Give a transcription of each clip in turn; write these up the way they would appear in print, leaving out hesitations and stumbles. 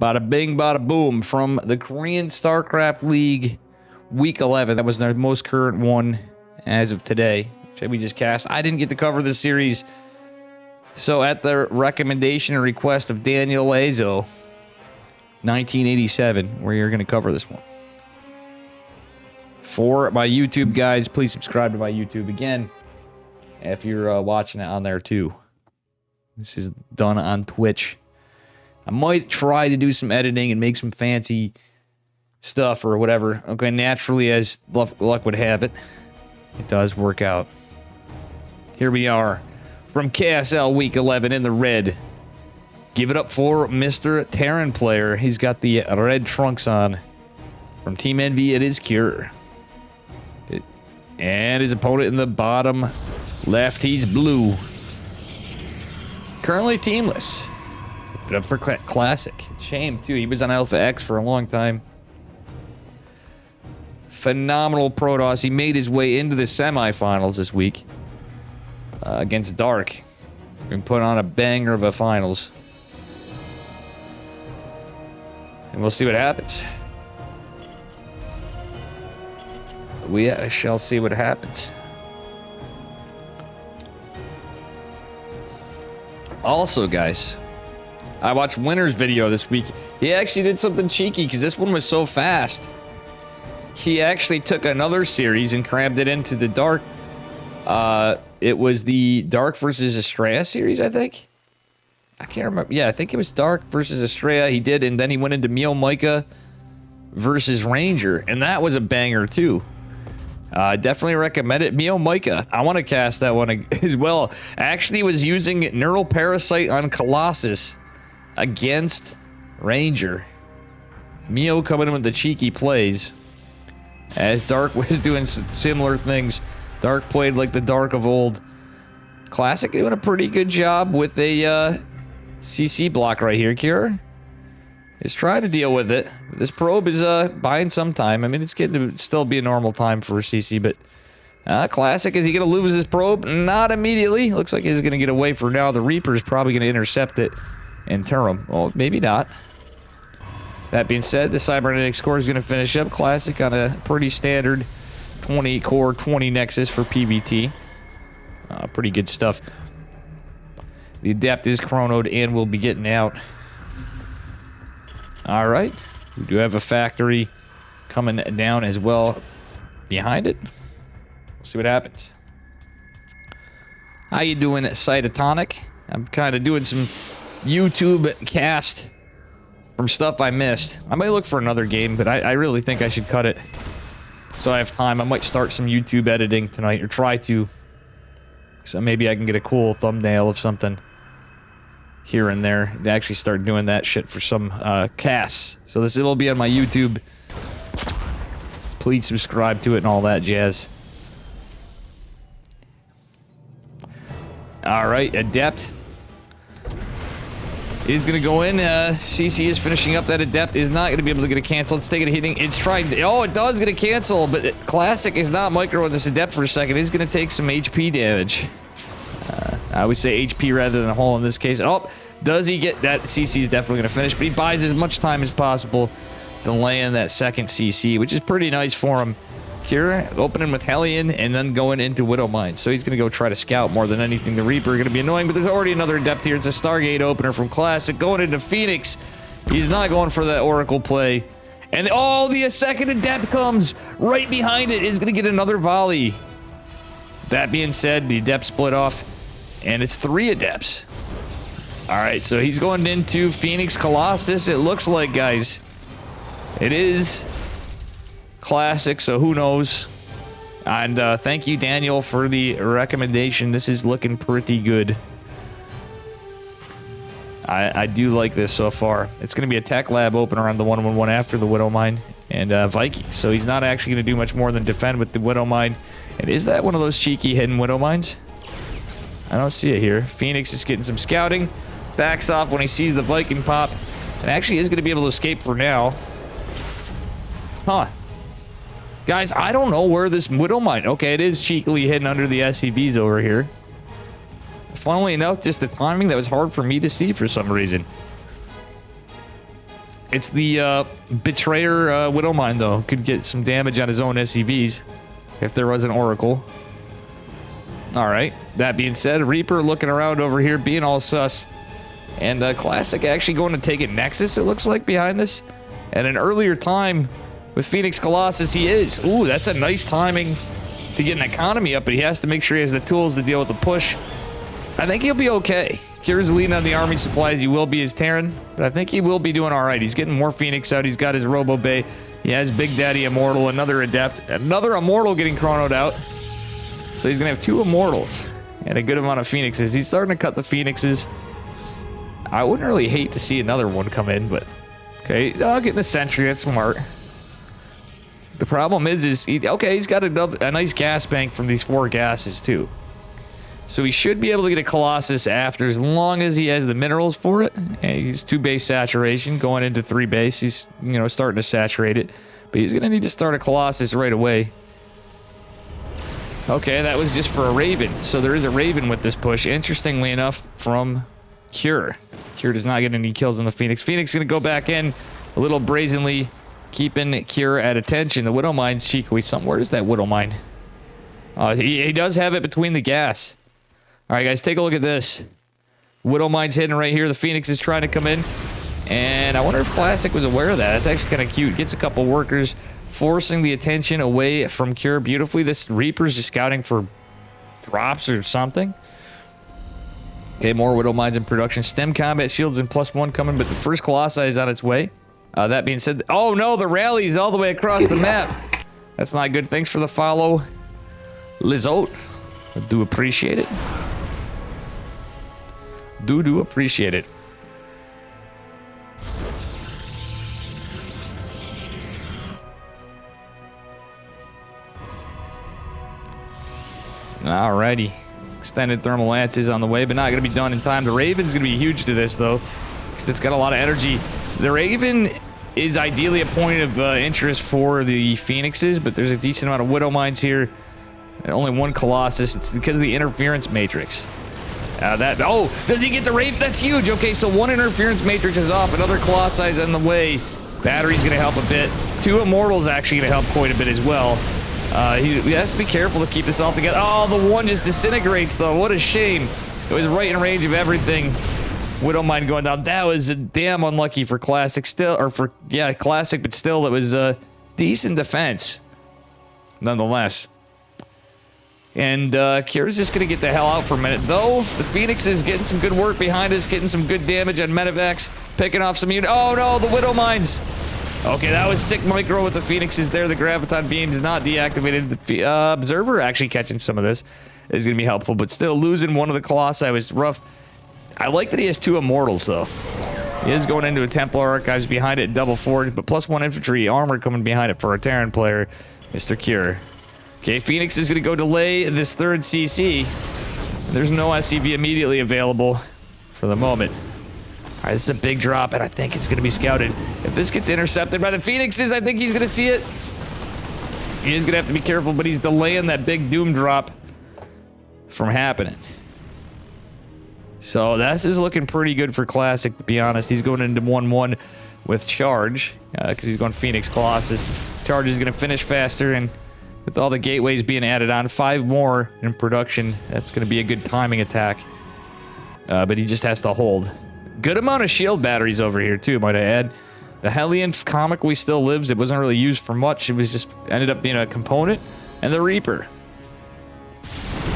Bada bing, bada boom from the Korean Stracraft League Week 11. That was their most current one as of today, which we just cast. I didn't get to cover this series, so at the recommendation and request of Daniel Lazo, 1987, where you're going to cover this one. For my YouTube guys, please subscribe to my YouTube again if you're watching it on there too. This is done on Twitch. I might try to do some editing and make some fancy stuff or whatever. Okay, naturally, as luck would have it, it does work out. Here we are from KSL Week 11 in the red. Give it up for Mr. Terran player. He's got the red trunks on. From Team Envy, it is Cure. And his opponent in the bottom left, he's blue. Currently teamless. But up for Classic. Shame, too. He was on Alpha X for a long time. Phenomenal Protoss. He made his way into the semifinals this week against Dark. And put on a banger of a finals. And we'll see what happens. We shall see what happens. Also, guys, I watched Winner's video this week. He actually did something cheeky because this one was so fast. He actually took another series and crammed it into the Dark. It was the Dark versus Estrella series, I think. I can't remember. Yeah, I think it was Dark versus Estrella. He did, and then he went into Mio Micah versus Ranger, and that was a banger too. Definitely recommend it. Mio Micah. I want to cast that one as well. Actually was using Neural Parasite on Colossus against Ranger. Mio coming in with the cheeky plays. As Dark was doing similar things. Dark played like the Dark of old. Classic doing a pretty good job with a CC block right here. Cure is trying to deal with it. This probe is buying some time. I mean, it's getting to still be a normal time for CC, but Classic, is he going to lose his probe? Not immediately. Looks like he's going to get away for now. The Reaper is probably going to intercept it and turn him. Well, maybe not. That being said, the Cybernetic score is going to finish up. Classic on a pretty standard 20 core, 20 Nexus for PVT. Pretty good stuff. The Adept is chronoed and will be getting out. All right. We do have a factory coming down as well behind it. We'll see what happens. How you doing, Cytotonic? I'm kind of doing some YouTube cast from stuff I missed. I might look for another game, but I really think I should cut it so I have time. I might start some YouTube editing tonight, or try to. So maybe I can get a cool thumbnail of something here and there and actually start doing that shit for some casts. So this will be on my YouTube. Please subscribe to it and all that jazz. Alright, Adept is going to go in. CC is finishing up. That Adept is not going to be able to get a cancel. It's taking a hitting. It's trying. Oh, it does get a cancel, but Classic is not microing this Adept for a second. He's going to take some HP damage. I would say HP rather than a hole in this case. Oh, does he get that? CC is definitely going to finish, but he buys as much time as possible to lay in that second CC, which is pretty nice for him. Kira opening with Hellion and then going into Widow Mine. So he's going to go try to scout more than anything. The Reaper going to be annoying, but there's already another Adept here. It's a Stargate opener from Classic going into Phoenix. He's not going for that Oracle play. And oh, the second Adept comes right behind it. Is going to get another volley. That being said, the Adept split off, and it's 3 Adepts. All right, so he's going into Phoenix Colossus. It looks like, guys, it is Classic, so who knows? And thank you, Daniel, for the recommendation. This is looking pretty good. I do like this so far. It's going to be a Tech Lab opener on the 1-1-1 after the Widow Mine and Viking. So he's not actually going to do much more than defend with the Widow Mine. And is that one of those cheeky hidden Widow Mines? I don't see it here. Phoenix is getting some scouting. Backs off when he sees the Viking pop. And actually is going to be able to escape for now. Huh. Guys, I don't know where this Widow Mine... Okay, it is cheekily hidden under the SCVs over here. Funnily enough, just the timing that was hard for me to see for some reason. It's the Betrayer Widowmine, though. Could get some damage on his own SCVs if there was an Oracle. All right. That being said, Reaper looking around over here, being all sus. And Classic actually going to take it Nexus, it looks like, behind this. At an earlier time with Phoenix Colossus, he is. Ooh, that's a nice timing to get an economy up, but he has to make sure he has the tools to deal with the push. I think he'll be okay. Kira's leading on the army supplies. He will be his Terran, but I think he will be doing all right. He's getting more Phoenix out. He's got his Robo Bay. He has Big Daddy Immortal, another Adept, another Immortal getting chronoed out. So he's going to have 2 Immortals and a good amount of Phoenixes. He's starting to cut the Phoenixes. I wouldn't really hate to see another one come in, but okay. Getting a Sentry, that's smart. The problem is okay, he's got a nice gas bank from these 4 gases too. So he should be able to get a Colossus after, as long as he has the minerals for it. And he's 2 base saturation, going into 3 base. He's, you know, starting to saturate it. But he's going to need to start a Colossus right away. Okay, that was just for a Raven. So there is a Raven with this push. Interestingly enough, from Cure. Cure does not get any kills on the Phoenix. Phoenix going to go back in a little brazenly, keeping Cure at attention. The Widowmine's cheekily somewhere. Where is that Widowmine? He does have it between the gas. All right, guys, take a look at this. Widowmine's hidden right here. The Phoenix is trying to come in. And I wonder if Classic was aware of that. It's actually kind of cute. Gets a couple workers, forcing the attention away from Cure beautifully. This Reaper's just scouting for drops or something. Okay, more Widowmines in production. Stem combat shields and +1 coming, but the first Colossi is on its way. That being said, oh no, the rally's all the way across the map. That's not good. Thanks for the follow, Lizote. I do appreciate it. Do appreciate it. Alrighty. Extended thermal lance is on the way, but not going to be done in time. The Raven's going to be huge to this, though, because it's got a lot of energy. The Raven is ideally a point of interest for the Phoenixes, but there's a decent amount of Widowmines here. Only 1 Colossus. It's because of the interference matrix. Does he get the Raven? That's huge. Okay, so 1 interference matrix is off. Another Colossi is on the way. Battery's going to help a bit. 2 Immortals actually going to help quite a bit as well. He has to be careful to keep this all together. Oh, the 1 just disintegrates, though. What a shame. It was right in range of everything. Widowmine going down. That was damn unlucky for Classic still. Or for, yeah, Classic, but still, it was a decent defense. Nonetheless. And Kira's just going to get the hell out for a minute. Though, the Phoenix is getting some good work behind us, getting some good damage on Medivacs, picking off some units. Oh, no, the Widowmines. Okay, that was sick micro with the Phoenixes there. The Graviton beams not deactivated. The Observer actually catching some of this is going to be helpful, but still losing 1 of the Colossi was rough. I like that he has 2 Immortals, though. He is going into a Templar Archives behind it, double forward, but +1 infantry armor coming behind it for a Terran player, Mr. Cure. Okay, Phoenix is going to go delay this 3rd CC. There's no SCV immediately available for the moment. All right, this is a big drop, and I think it's going to be scouted. If this gets intercepted by the Phoenixes, I think he's going to see it. He is going to have to be careful, but he's delaying that big Doom drop from happening. So this is looking pretty good for Classic, to be honest. He's going into 1-1 with Charge, because he's going Phoenix Colossus. Charge is going to finish faster, and with all the gateways being added on, 5 more in production, that's going to be a good timing attack. But he just has to hold. Good amount of shield batteries over here, too, might I add. The Hellion comically still lives. It wasn't really used for much. It was just ended up being a component. And the Reaper.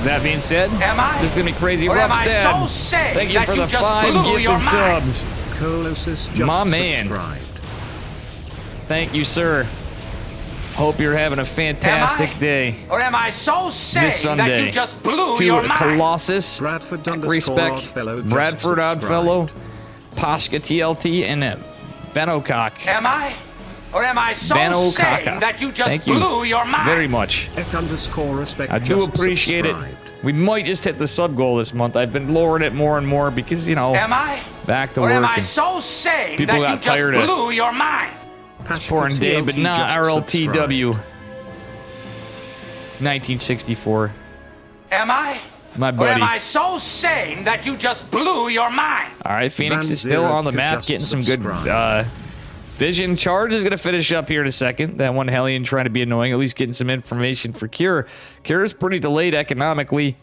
That being said, this is going to be crazy. Rough stab. Thank you for the 5 gifted subs. My man. Thank you, sir. Hope you're having a fantastic day. Or am I so sick this Sunday. that you just blew to your mind? Colossus, Respect, Oddfellow Bradford Oddfellow, Pashka TLT, and Vanocock. Am I? Or am I so sick that you just blew your mind? Very much. F_respect I do appreciate it. We might just hit the sub goal this month. I've been lowering it more and more because, you know, am I? Back to or work. Am I so sick people that got you tired just of blew your mind? Pouring day, but not RLTW. 1964. Am I? My buddy. Or am I so sane that you just blew your mind? All right, Phoenix is still on the map, getting some good Vision Charge is going to finish up here in a second. That one Hellion trying to be annoying, at least getting some information for Cure. Cure is pretty delayed economically.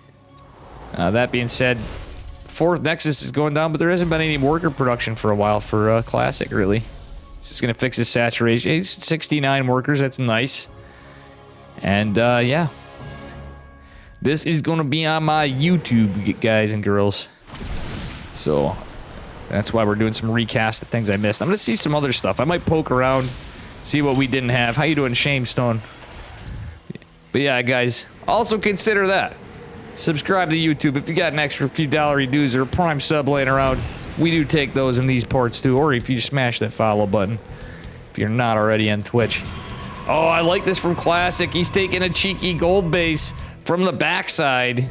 That being said, 4th Nexus is going down, but there hasn't been any worker production for a while for Classic, really. This is going to fix his saturation. He's 69 workers, that's nice. And, yeah. This is going to be on my YouTube, guys and girls. So, that's why we're doing some recast of things I missed. I'm going to see some other stuff. I might poke around, see what we didn't have. How you doing, Shamestone? But yeah, guys, also consider that. Subscribe to YouTube. If you got an extra few dollary dues or a Prime sub laying around, we do take those in these parts too. Or if you smash that follow button, if you're not already on Twitch. Oh, I like this from Classic. He's taking a cheeky gold base from the backside.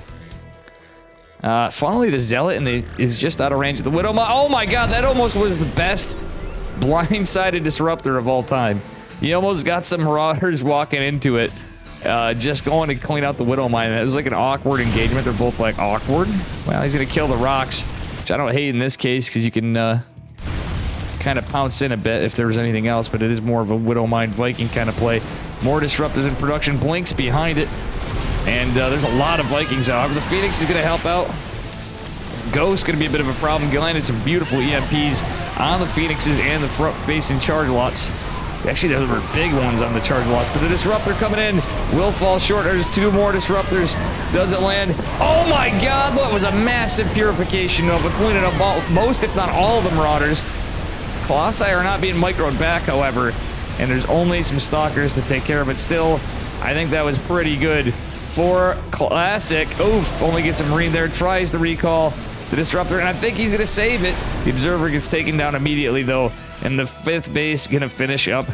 Funnily, the Zealot is just out of range of the Widow. Oh my god, that almost was the best blindsided disruptor of all time. He almost got some Marauders walking into it. Just going to clean out the Widow Mine. It was like an awkward engagement. They're both like awkward. Well, he's going to kill the rocks, which I don't hate in this case because you can kind of pounce in a bit if there was anything else, but it is more of a Widow Mine Viking kind of play. More disruptors in production. Blinks behind it. And there's a lot of Vikings out. The Phoenix is going to help out. Ghost going to be a bit of a problem. Landed some beautiful EMPs on the Phoenixes and the front-facing charge lots. Actually, those were big ones on the charge lots, but the Disruptor coming in will fall short. There's 2 more Disruptors. Doesn't land. Oh my god, that was a massive purification of cleaning up most, if not all, of the Marauders. Colossi are not being microed back, however, and there's only some Stalkers to take care of it still. I think that was pretty good for Classic. Oof, only gets a Marine there, tries to recall the Disruptor, and I think he's going to save it. The Observer gets taken down immediately, though, and the 5th base going to finish up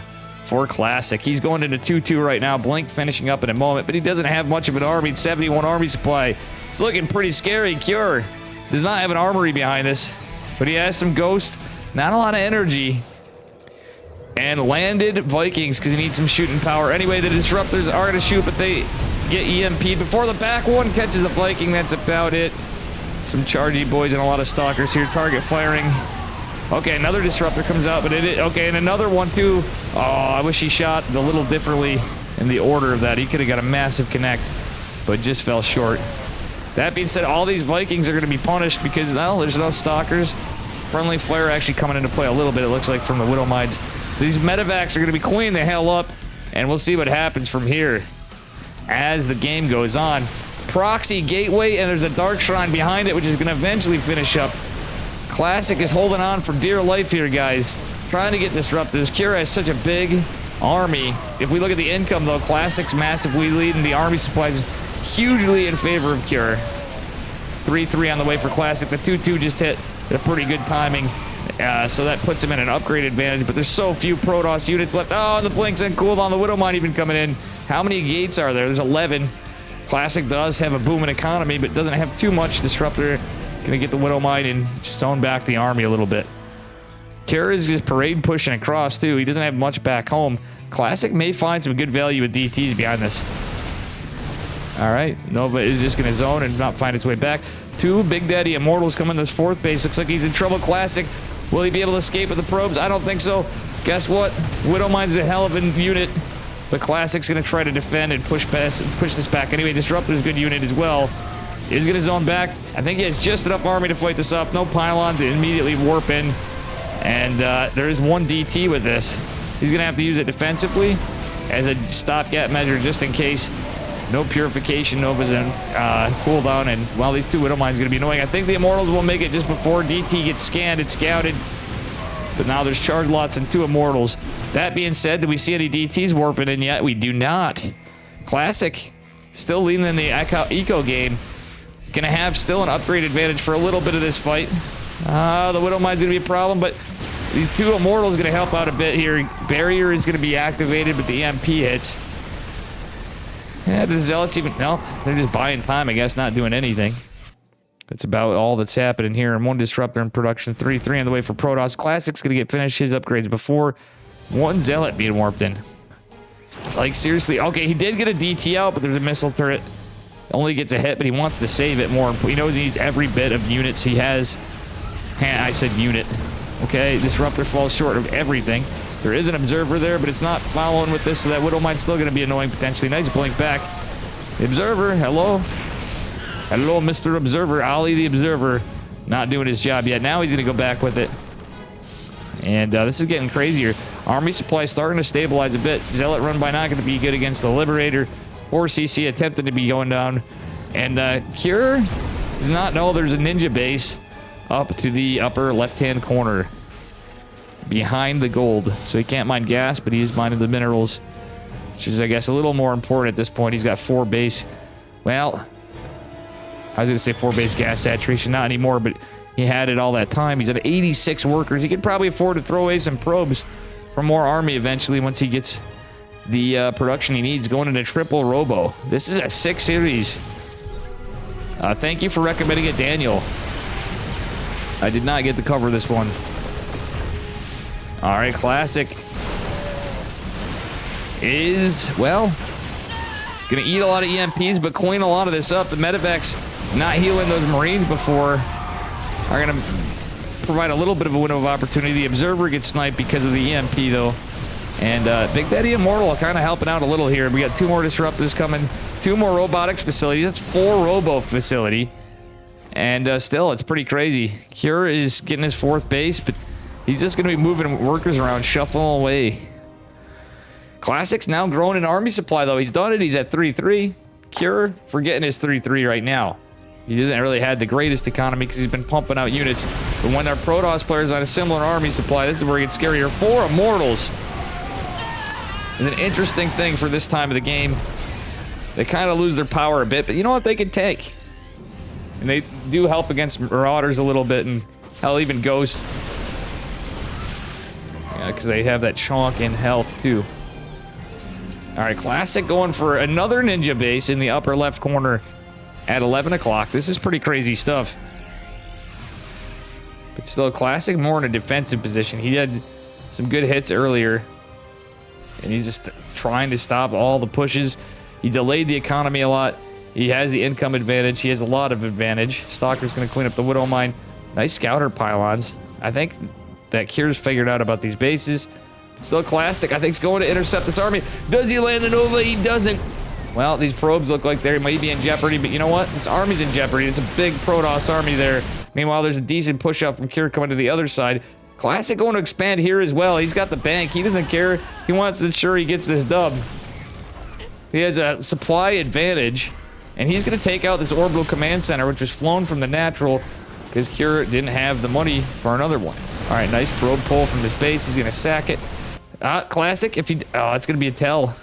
for Classic. He's going into 2-2 right now. Blink finishing up in a moment, but he doesn't have much of an army. 71 army supply. It's looking pretty scary. Cure does not have an armory behind this, but he has some Ghost. Not a lot of energy. And landed Vikings because he needs some shooting power. Anyway, the Disruptors are going to shoot, but they get EMP before the back one catches the Viking. That's about it. Some chargy boys and a lot of Stalkers here. Target firing. Okay, another Disruptor comes out, but okay, and another one too. Oh, I wish he shot a little differently in the order of that. He could have got a massive connect, but just fell short. That being said, all these Vikings are going to be punished because, well, there's no Stalkers. Friendly Flare actually coming into play a little bit, it looks like, from the Widow Mines. These medevacs are going to be cleaned the hell up, and we'll see what happens from here as the game goes on. Proxy Gateway, and there's a Dark Shrine behind it, which is going to eventually finish up. Classic is holding on for dear life here, guys. Trying to get disruptors. Cure has such a big army. If we look at the income, though, Classic's massively leading. The army supplies hugely in favor of Cure. 3-3 on the way for Classic. The 2-2 just hit at a pretty good timing. So that puts him in an upgrade advantage, but there's so few Protoss units left. Oh, and the Blinks and cooldown. The Widow Mine even coming in. How many gates are there? There's 11. Classic does have a booming economy, but doesn't have too much. Disruptor gonna get the Widow Mine and stone back the army a little bit. Cure is just parade pushing across too. He doesn't have much back home. Classic may find some good value with DTs behind this. All right, Nova is just gonna zone and not find its way back. 2 Big Daddy Immortals coming to this 4th base. Looks like he's in trouble. Classic, will he be able to escape with the probes? I don't think so. Guess what? Widow Mine's a hell of a unit, but Classic's gonna try to defend and push this back. Anyway, Disruptor's a good unit as well. He's gonna zone back. I think he has just enough army to fight this off. No pylon to immediately warp in. And there is 1 DT with this. He's gonna have to use it defensively as a stopgap measure just in case. No purification, Nova's in cooldown, and while these 2 Widow Mines gonna be annoying. I think the Immortals will make it just before DT gets scanned and scouted. But now there's charge lots and 2 Immortals. That being said, do we see any DTs warping in yet? We do not. Classic still leading in the eco game. Gonna have still an upgrade advantage for a little bit of this fight. The Widow Mine's gonna be a problem, but these 2 Immortals gonna help out a bit here. Barrier is gonna be activated, but the EMP hits. Yeah, the Zealots even... No, they're just buying time, I guess, not doing anything. That's about all that's happening here. And 1 Disruptor in production. 3-3 on the way for Protoss. Classic's gonna get finished his upgrades before 1 Zealot being warped in. Like, seriously. Okay, he did get a DT out, but there's a missile turret. Only gets a hit, but he wants to save it more. He knows he needs every bit of units he has. I said unit. Okay, Disruptor falls short of everything. There is an Observer there, but it's not following with this, so that Widow Mine's still going to be annoying potentially. Nice blink back. The Observer, hello? Hello, Mr. Observer. Ollie the Observer. Not doing his job yet. Now he's going to go back with it. And this is getting crazier. Army supply starting to stabilize a bit. Zealot run by not going to be good against the Liberator. 4CC attempting to be going down. And Cure does not know there's a ninja base up to the upper left-hand corner. Behind the gold. So he can't mine gas, but he's mining the minerals. Which is, I guess, a little more important at this point. He's got 4 base. Well, I was going to say 4 base gas saturation. Not anymore, but he had it all that time. He's at 86 workers. He could probably afford to throw away some probes for more army eventually once he gets the production he needs. Going into triple robo. This is a 6 series. Thank you for recommending it, Daniel. I did not get to cover this one. All right, Classic is, well, gonna eat a lot of EMPs, but clean a lot of this up. The Medivacs not healing those Marines before are gonna provide a little bit of a window of opportunity. The Observer gets sniped because of the EMP, though. And Big Daddy Immortal kind of helping out a little here. We got 2 more Disruptors coming, 2 more robotics facilities. That's 4 robo facility. And still, it's pretty crazy. Cure is getting his 4th base, but he's just going to be moving workers around, shuffling away. Classic's now growing in army supply, though. He's done it. He's at 3-3. Cure, forgetting his 3-3 right now. He doesn't really have the greatest economy because he's been pumping out units. But when our Protoss players on a similar army supply, this is where it gets scarier. 4 Immortals is an interesting thing for this time of the game. They kind of lose their power a bit, but you know what? They can tank. And they do help against Marauders a little bit, and hell, even Ghosts. Yeah, because they have that chonk in health, too. All right, Classic going for another ninja base in the upper left corner at 11 o'clock. This is pretty crazy stuff. But still, Classic more in a defensive position. He had some good hits earlier. And he's just trying to stop all the pushes. He delayed the economy a lot. He has the income advantage. He has a lot of advantage. Stalker's going to clean up the Widow Mine. Nice scouter pylons. I think that Cure's figured out about these bases. Still Classic, I think, is going to intercept this army. Does he land a Nova? He doesn't. Well, these probes look like they might be in jeopardy, but you know what? This army's in jeopardy. It's a big Protoss army there. Meanwhile, there's a decent push out from Cure coming to the other side. Classic going to expand here as well. He's got the bank. He doesn't care. He wants to ensure he gets this dub. He has a supply advantage, and he's going to take out this orbital command center, which was flown from the natural because Cure didn't have the money for another one. All right, nice probe pull from this base. He's going to sack it. Classic, if he... Oh, it's going to be a tell.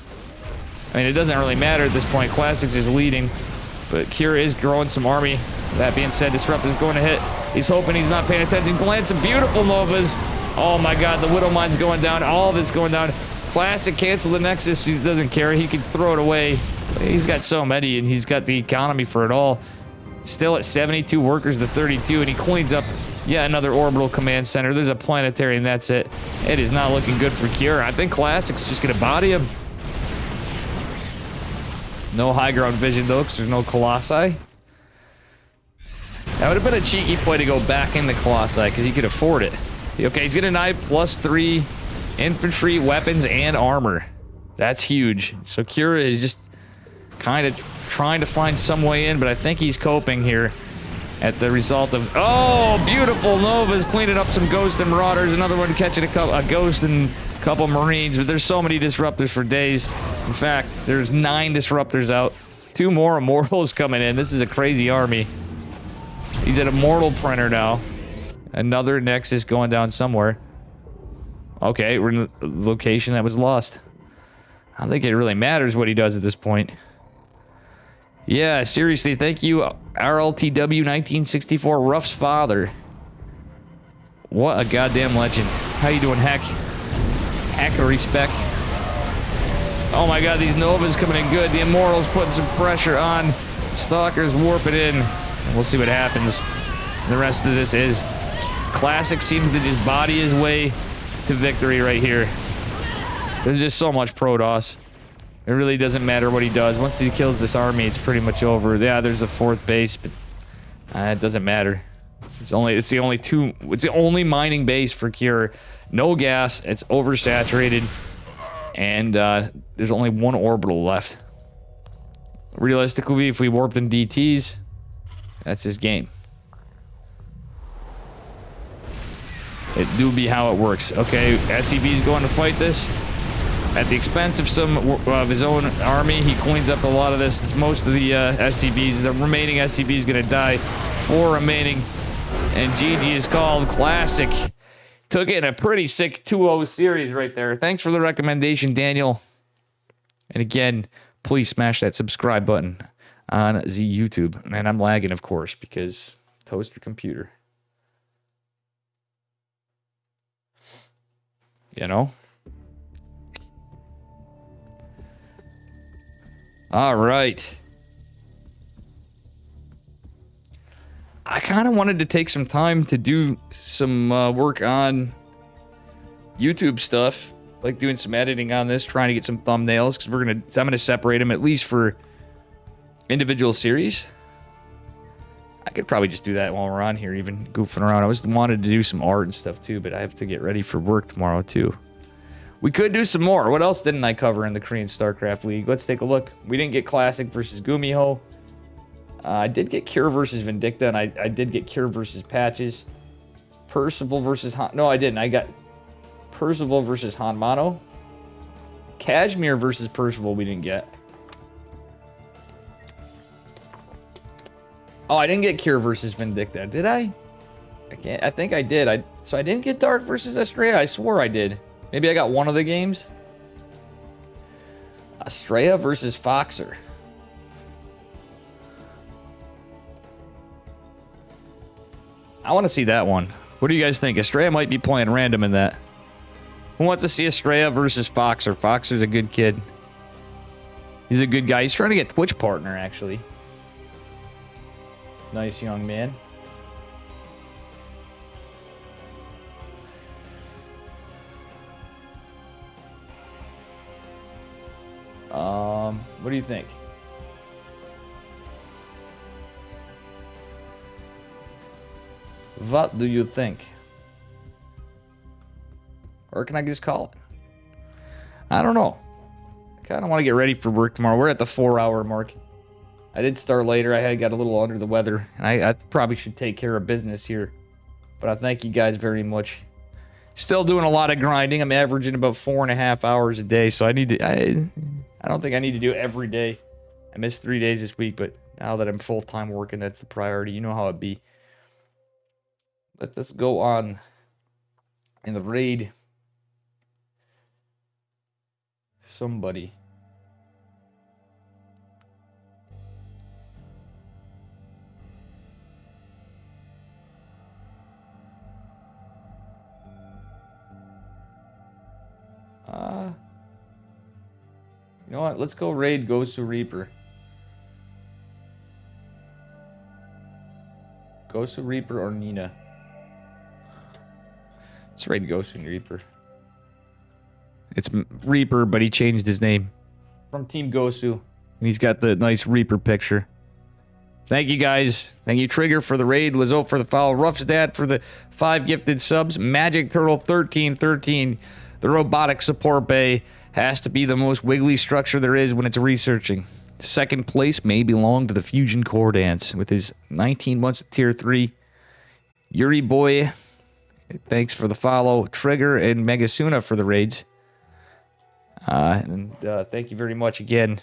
I mean, it doesn't really matter at this point. Classic's is leading, but Cure is growing some army. That being said, Disruptor's going to hit. He's hoping he's not paying attention. Plants some beautiful Novas. Oh my god, the Widow Mine's going down. All of it's going down. Classic cancel the Nexus. He doesn't care. He can throw it away. He's got so many, and he's got the economy for it all. Still at 72 workers to 32, and he cleans up yet another orbital command center. There's a planetary, and that's it. It is not looking good for Cure. I think Classic's just going to body him. No high ground vision, though, because there's no Colossi. That would have been a cheeky play to go back in the Colossi, because he could afford it. Okay, he's getting an +3 infantry, weapons, and armor. That's huge. So Cure is just kind of trying to find some way in, but I think he's coping here at the result of... Oh, beautiful Novas cleaning up some Ghost and Marauders. Another one catching a Ghost and a couple Marines, but there's so many Disruptors for days. In fact, there's 9 Disruptors out. 2 more Immortals coming in. This is a crazy army. He's at Immortal Printer now. Another Nexus going down somewhere. Okay, we're in the location that was lost. I don't think it really matters what he does at this point. Yeah, seriously, thank you, RLTW 1964, Ruff's father. What a goddamn legend. How you doing, Heck? Heck the respect. Oh my god, these Novas coming in good. The Immortals putting some pressure on. Stalker's warping in. We'll see what happens. The rest of this is... Classic seems to just body his way to victory right here. There's just so much Protoss. It really doesn't matter what he does. Once he kills this army, it's pretty much over. Yeah, there's a 4th base, but it doesn't matter. It's the only mining base for Cure. No gas. It's oversaturated, and there's only one orbital left. Realistically, if we warped in DTs, that's his game. It do be how it works. Okay, SCV's going to fight this. At the expense of some of his own army, he cleans up a lot of this. Most of the SCVs, the remaining SCVs going to die. 4 remaining. And GG is called. Classic. Took it in a pretty sick 2-0 series right there. Thanks for the recommendation, Daniel. And again, please smash that subscribe button on the YouTube. And I'm lagging, of course, because toaster computer. You know? All right. I kind of wanted to take some time to do some work on YouTube stuff, like doing some editing on this, trying to get some thumbnails, because I'm gonna separate them at least for individual series. I could probably just do that while we're on here, even goofing around. I wanted to do some art and stuff too, but I have to get ready for work tomorrow too. We could do some more. What else didn't I cover in the Korean Stracraft League? Let's take a look. We didn't get Classic versus Gumiho. I did get Cure versus Vindicta, and I did get Cure versus Patches. Percival versus Han... No, I didn't. I got Percival versus Hanmano. Kashmir versus Percival we didn't get. Oh, I didn't get Cure versus Vindicta, did I? I think I did. So I didn't get Dark versus Estrella. I swore I did. Maybe I got one of the games. Estrella versus Foxer. I want to see that one. What do you guys think? Estrella might be playing random in that. Who wants to see Estrella versus Foxer? Foxer's a good kid. He's a good guy. He's trying to get Twitch partner, actually. Nice young man. What do you think? What do you think? Or can I just call it? I don't know. I kind of want to get ready for work tomorrow. We're at the 4-hour mark. I did start later. I got a little under the weather. And I probably should take care of business here. But I thank you guys very much. Still doing a lot of grinding. I'm averaging about 4.5 hours a day. So I need to... I don't think I need to do it every day. I missed 3 days this week. But now that I'm full-time working, that's the priority. You know how it be. Let us go on in the raid. Somebody. You know what? Let's go raid Gosu Reaper. Gosu Reaper or Nina? Let's raid Gosu Reaper. It's Reaper, but he changed his name from Team Gosu. And he's got the nice Reaper picture. Thank you, guys. Thank you, Trigger, for the raid. Lizzo for the follow. Roughstat for the 5 gifted subs. Magic Turtle 1313. The robotic support bay has to be the most wiggly structure there is when it's researching. Second place may belong to the Fusion Core Dance with his 19 months of Tier 3. Yuri Boy, thanks for the follow. Trigger and Megasuna for the raids. Thank you very much again.